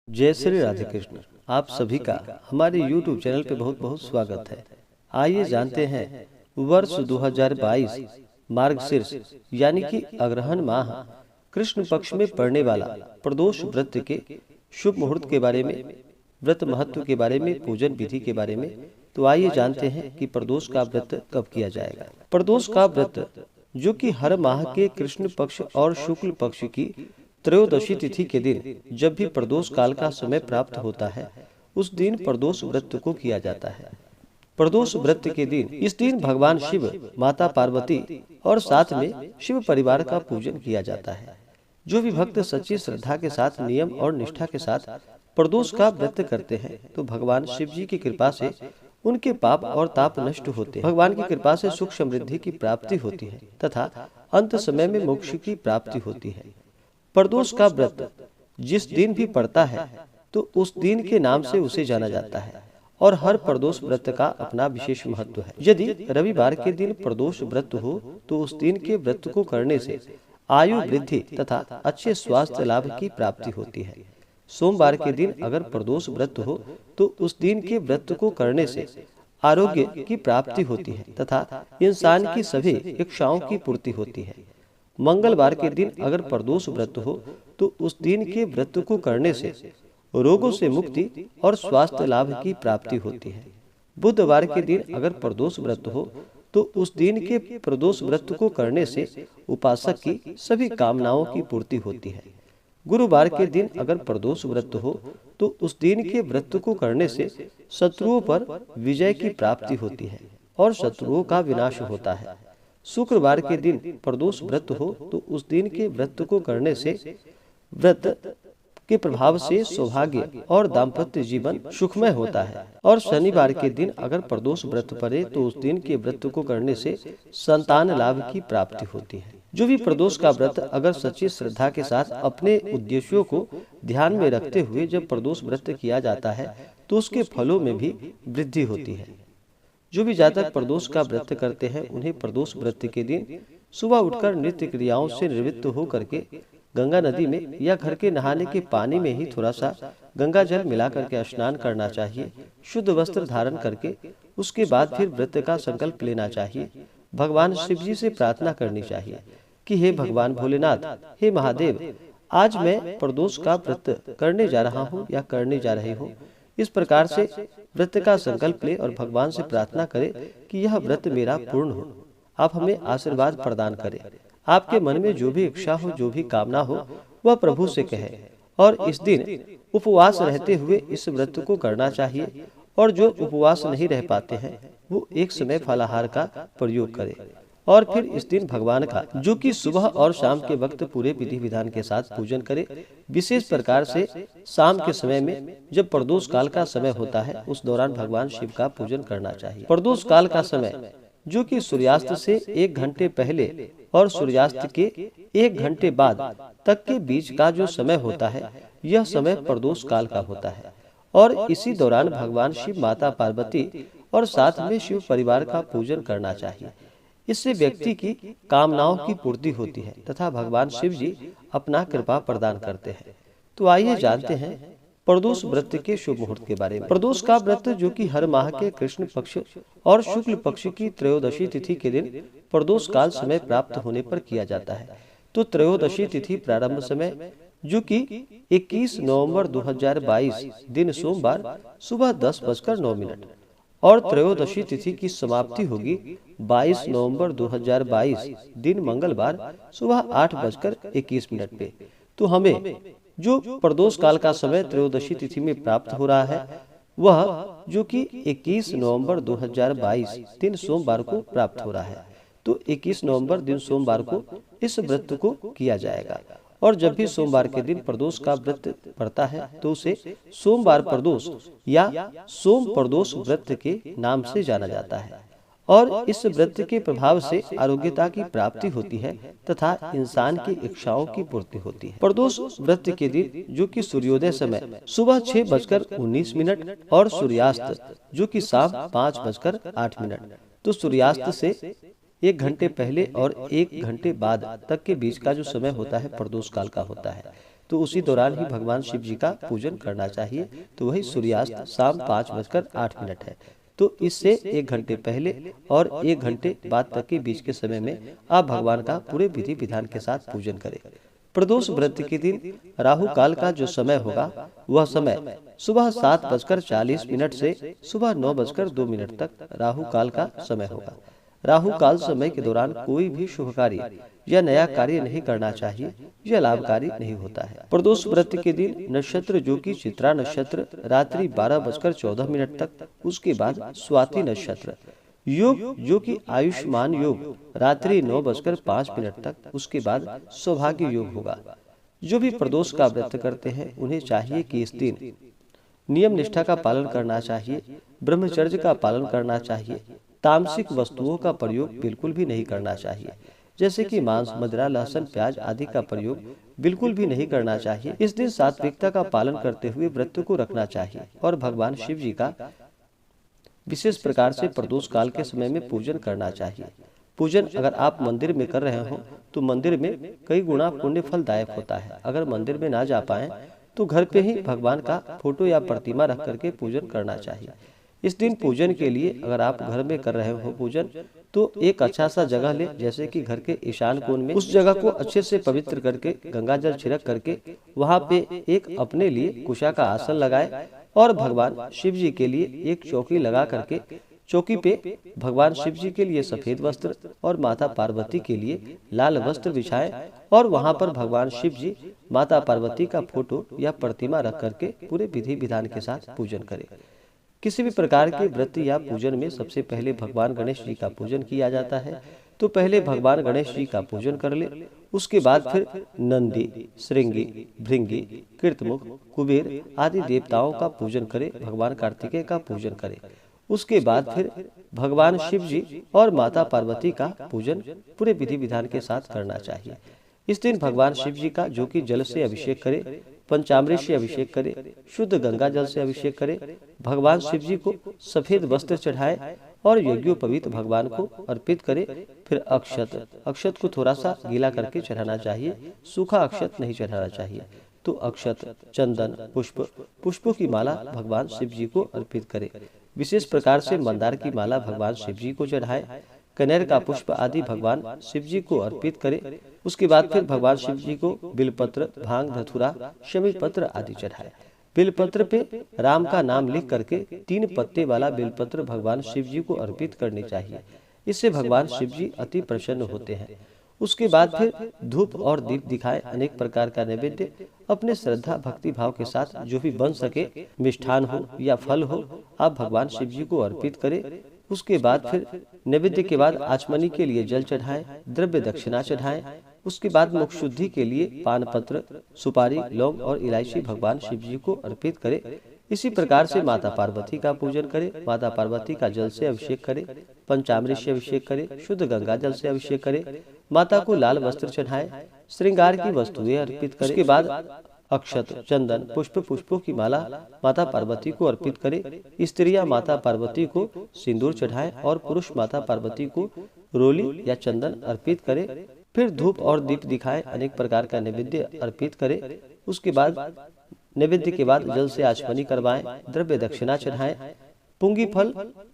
जय श्री राधे कृष्ण। आप सभी का हमारे YouTube चैनल पे बहुत बहुत स्वागत है। आइए जानते हैं वर्ष 2022 मार्गशीर्ष यानी कि अग्रहण माह कृष्ण पक्ष में पड़ने वाला प्रदोष व्रत के शुभ मुहूर्त के बारे में, व्रत महत्व के बारे में, पूजन विधि के बारे में। तो आइए जानते हैं कि प्रदोष का व्रत कब किया जाएगा। प्रदोष का व्रत जो कि हर माह के कृष्ण पक्ष और शुक्ल पक्ष की त्रयोदशी तिथि के दिन जब भी प्रदोष काल का समय प्राप्त होता है, उस दिन प्रदोष व्रत को किया जाता है। प्रदोष व्रत के दिन इस दिन भगवान शिव, माता पार्वती और साथ में शिव परिवार का पूजन किया जाता है। जो भी भक्त सच्ची श्रद्धा के साथ, नियम और निष्ठा के साथ प्रदोष का व्रत करते हैं, तो भगवान शिव जी की कृपा से उनके पाप और ताप नष्ट होते हैं। भगवान की कृपा से सुख समृद्धि की प्राप्ति होती है तथा अंत समय में मोक्ष की प्राप्ति होती है। प्रदोष का व्रत जिस दिन भी पड़ता है तो उस दिन के नाम से उसे जाना जाता है और हर प्रदोष व्रत का अपना विशेष महत्व है। यदि रविवार के दिन प्रदोष व्रत हो तो उस दिन के व्रत को करने से आयु वृद्धि तथा अच्छे स्वास्थ्य लाभ की प्राप्ति होती है। सोमवार के दिन अगर प्रदोष व्रत हो तो उस दिन के व्रत को करने से आरोग्य की प्राप्ति होती है तथा इंसान की सभी इच्छाओं की पूर्ति होती है। मंगलवार के दिन अगर प्रदोष व्रत हो तो उस दिन के व्रत को करने से रोगों से मुक्ति और स्वास्थ्य लाभ की प्राप्ति होती है। बुधवार के दिन अगर प्रदोष व्रत हो तो उस दिन के प्रदोष व्रत को करने से उपासक की सभी कामनाओं की पूर्ति होती है। गुरुवार के दिन अगर प्रदोष व्रत हो तो उस दिन के व्रत को करने से शत्रुओं पर विजय की प्राप्ति होती है और शत्रुओं का विनाश होता है। शुक्रवार के दिन प्रदोष व्रत हो तो उस दिन के व्रत को करने से व्रत के प्रभाव से सौभाग्य और दाम्पत्य जीवन सुखमय होता है। और शनिवार के दिन अगर प्रदोष व्रत पड़े तो उस दिन के व्रत को करने से संतान लाभ की प्राप्ति होती है। जो भी प्रदोष का व्रत अगर सच्ची श्रद्धा के साथ अपने उद्देश्यों को ध्यान में रखते हुए जब प्रदोष व्रत किया जाता है तो उसके फलों में भी वृद्धि होती है। जो भी जातक प्रदोष का व्रत करते हैं, उन्हें प्रदोष व्रत के दिन सुबह उठकर नित्य क्रियाओं से निवृत्त हो करके गंगा नदी में या घर के नहाने के पानी में ही थोड़ा सा गंगा जल मिला करके स्नान करना चाहिए। शुद्ध वस्त्र धारण करके उसके बाद फिर व्रत का संकल्प लेना चाहिए। भगवान शिव जी से प्रार्थना करनी चाहिए कि हे भगवान भोलेनाथ, हे महादेव, आज मैं प्रदोष का व्रत करने जा रहा हूँ या करने जा रही हूँ। इस प्रकार से व्रत का संकल्प ले और भगवान से प्रार्थना करें कि यह व्रत मेरा पूर्ण हो, आप हमें आशीर्वाद प्रदान करें। आपके मन में जो भी इच्छा हो, जो भी कामना हो, वह प्रभु से कहे। और इस दिन उपवास रहते हुए इस व्रत को करना चाहिए। और जो उपवास नहीं रह पाते हैं वो एक समय फलाहार का प्रयोग करें और फिर इस दिन भगवान का जो कि सुबह और शाम के वक्त पूरे विधि विधान के साथ पूजन करें। विशेष प्रकार से शाम के समय में जब प्रदोष काल का समय होता है, उस दौरान भगवान शिव का पूजन करना चाहिए। प्रदोष काल का समय जो कि सूर्यास्त से 1 घंटे पहले और सूर्यास्त के 1 घंटे बाद तक के बीच का जो समय होता है, यह समय प्रदोष काल का होता है। और इसी दौरान भगवान शिव, माता पार्वती और साथ में शिव परिवार का पूजन करना चाहिए। इससे व्यक्ति की कामनाओं की पूर्ति होती है तथा भगवान शिव जी अपना कृपा प्रदान करते हैं। तो आइए जानते हैं प्रदोष व्रत के शुभ मुहूर्त के बारे में। प्रदोष का व्रत जो कि हर माह के कृष्ण पक्ष और शुक्ल पक्ष की त्रयोदशी तिथि के दिन प्रदोष काल समय प्राप्त होने पर किया जाता है। तो त्रयोदशी तिथि प्रारंभ समय जो कि 21 नवंबर 2022 दिन सोमवार सुबह 10:09 और त्रयोदशी तिथि की समाप्ति होगी 22 नवंबर 2022 दिन मंगलवार सुबह 8:21 पे। तो हमें जो प्रदोष काल का समय त्रयोदशी तिथि में प्राप्त हो रहा है, वह जो कि 21 नवंबर 2022 दिन सोमवार को प्राप्त हो रहा है। तो 21 नवंबर दिन सोमवार को इस व्रत को किया जाएगा। और जब भी सोमवार के दिन प्रदोष का व्रत पड़ता है तो उसे सोमवार प्रदोष या सोम प्रदोष व्रत के नाम से जाना जाता है। और इस व्रत के प्रभाव से आरोग्यता की प्राप्ति होती है तथा इंसान की इच्छाओं की पूर्ति होती है। प्रदोष व्रत के दिन जो कि सूर्योदय समय सुबह 6:19 और सूर्यास्त जो कि शाम 5:08। तो सूर्यास्त से 1 घंटे पहले और 1 घंटे बाद तक के बीच का जो समय होता है प्रदोष काल का होता है। तो उसी दौरान ही भगवान शिव जी का पूजन करना चाहिए। तो वही सूर्यास्त शाम 5:08 है। तो इससे 1 घंटे पहले और 1 घंटे बाद तक के बीच के समय में आप भगवान का पूरे विधि विधान के साथ पूजन करें। प्रदोष व्रत के दिन राहु काल का जो समय होगा वह समय सुबह 7:40 से सुबह 9:02 तक राहु काल का समय होगा। राहु काल समय के दौरान कोई भी शुभ कार्य या नया कार्य नहीं करना चाहिए, यह लाभकारी नहीं होता है। प्रदोष व्रत के दिन नक्षत्र जो कि चित्रा नक्षत्र रात्रि 12:14 तक, उसके बाद स्वाति नक्षत्र, योग जो कि आयुष्मान योग रात्रि 9:05 तक, उसके बाद सौभाग्य योग होगा। जो भी प्रदोष का व्रत करते हैं उन्हें चाहिए कि इस दिन नियम निष्ठा का पालन करना चाहिए, ब्रह्मचर्य का पालन करना चाहिए, तामसिक वस्तुओं का प्रयोग बिल्कुल भी नहीं करना चाहिए, जैसे कि मांस, मदिरा, लहसुन, प्याज आदि का प्रयोग बिल्कुल भी नहीं करना चाहिए। इस दिन सात्विकता का पालन करते हुए व्रत को रखना चाहिए और भगवान शिव जी का विशेष प्रकार से प्रदोष काल के समय में पूजन करना चाहिए। पूजन अगर आप मंदिर में कर रहे हो तो मंदिर में कई गुना पुण्य फलदायक होता है। अगर मंदिर में ना जा पाए तो घर पे ही भगवान का फोटो या प्रतिमा रख करके पूजन करना चाहिए। इस दिन पूजन के लिए अगर आप घर में कर रहे हो पूजन, तो एक अच्छा सा जगह ले, जैसे कि घर के ईशान कोण में, उस जगह को अच्छे से पवित्र करके गंगा जल छिड़क करके वहाँ पे एक अपने लिए कुशा का आसन लगाए और भगवान शिव जी के लिए एक चौकी लगा करके चौकी पे भगवान शिव जी के लिए सफेद वस्त्र और माता पार्वती के लिए लाल वस्त्र बिछाए और वहाँ पर भगवान शिव जी, माता पार्वती का फोटो या प्रतिमा रख करके पूरे विधि विधान के साथ पूजन करें। किसी भी प्रकार के व्रत या पूजन में सबसे पहले भगवान गणेश जी का पूजन किया जाता है। तो पहले भगवान गणेश जी का पूजन कर ले, उसके बाद फिर नंदी, श्रृंगी, भृंगी, कीर्तमुख, कुबेर आदि देवताओं का पूजन करे, भगवान कार्तिकेय का पूजन करे। उसके बाद फिर भगवान शिव जी और माता पार्वती का पूजन पूरे विधि विधान के साथ करना चाहिए। इस दिन भगवान शिव जी का जो कि जल से अभिषेक करे, पंचामृत से अभिषेक करे, शुद्ध गंगा जल से अभिषेक करे, भगवान शिव जी को सफेद वस्त्र चढ़ाए और यज्ञोपवीत भगवान को अर्पित करे। फिर अक्षत को थोड़ा सा गीला करके चढ़ाना चाहिए, सूखा अक्षत नहीं चढ़ाना चाहिए। तो अक्षत, चंदन, पुष्पों की माला भगवान शिव जी को अर्पित करे। विशेष प्रकार से मंदार की माला भगवान शिव जी को चढ़ाए, कनेर का पुष्प आदि भगवान शिव जी को अर्पित करे। उसके बाद फिर भगवान शिव जी को बिलपत्र, भांग, धतूरा, शमी पत्र आदि चढ़ाए। बिलपत्र पे राम का नाम लिख करके 3 पत्ते वाला बिलपत्र भगवान शिव जी को अर्पित करनी चाहिए। इससे भगवान शिव जी अति प्रसन्न होते हैं। उसके बाद फिर धूप और दीप दिखाए, अनेक प्रकार का नैवेद्य अपने श्रद्धा भक्ति भाव के साथ जो भी बन सके, मिष्ठान हो या फल हो, आप भगवान शिव जी को अर्पित करें। उसके बाद फिर नैवेद्य के बाद आचमनी के लिए जल चढ़ाएं, द्रव्य दक्षिणा चढ़ाएं। उसके बाद मुख शुद्धि के लिए पान पत्र, सुपारी, लौंग और इलायची भगवान शिव जी को अर्पित करें। इसी प्रकार से माता पार्वती का पूजन करें, माता पार्वती का जल से अभिषेक करें, पंचामृत से अभिषेक करें, शुद्ध गंगा जल से अभिषेक करें, माता को लाल वस्त्र चढ़ाएं, श्रृंगार की वस्तुएं अर्पित करें। उसके बाद अक्षत, चंदन, पुष्पों की माला माता पार्वती को अर्पित करे। स्त्रियां माता पार्वती को सिंदूर चढ़ाएं और पुरुष माता पार्वती को रोली या चंदन अर्पित करे। फिर धूप और दीप दिखाएं, अनेक प्रकार का नैवेद्य अर्पित करे। उसके बाद नैवेद्य के बाद जल से आचमनी करवाएं, द्रव्य दक्षिणा चढ़ाएं, पुंगी फल,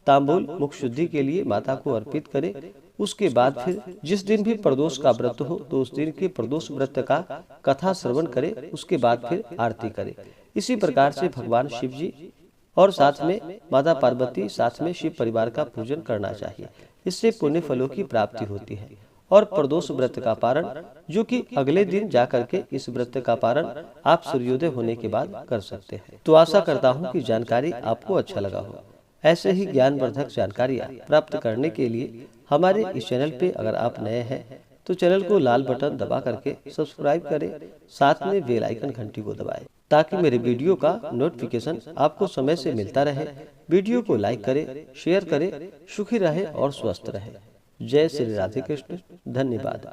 तांबूल मुख शुद्धि के लिए माता को अर्पित करें। उसके बाद फिर जिस दिन भी प्रदोष का व्रत हो तो उस दिन के प्रदोष व्रत का कथा श्रवण करें। उसके बाद फिर आरती करें। इसी प्रकार से भगवान शिव जी और साथ में माता पार्वती, साथ में शिव परिवार का पूजन करना चाहिए। इससे पुण्य फलों की प्राप्ति होती है। और प्रदोष व्रत का पारण जो कि अगले दिन जाकर के इस व्रत का पारण आप सूर्योदय होने के बाद कर सकते हैं। तो आशा करता हूँ कि जानकारी आपको अच्छा लगा हो। ऐसे ही ज्ञानवर्धक जानकारियाँ प्राप्त करने के लिए हमारे इस चैनल पे अगर आप नए हैं तो चैनल को लाल बटन दबा करके सब्सक्राइब करें, साथ में बेल आइकन घंटी को दबाएं ताकि मेरे वीडियो का नोटिफिकेशन आपको समय से मिलता रहे। वीडियो को लाइक करें, शेयर करें। सुखी रहे और स्वस्थ रहे। जय श्री राधे कृष्ण। धन्यवाद।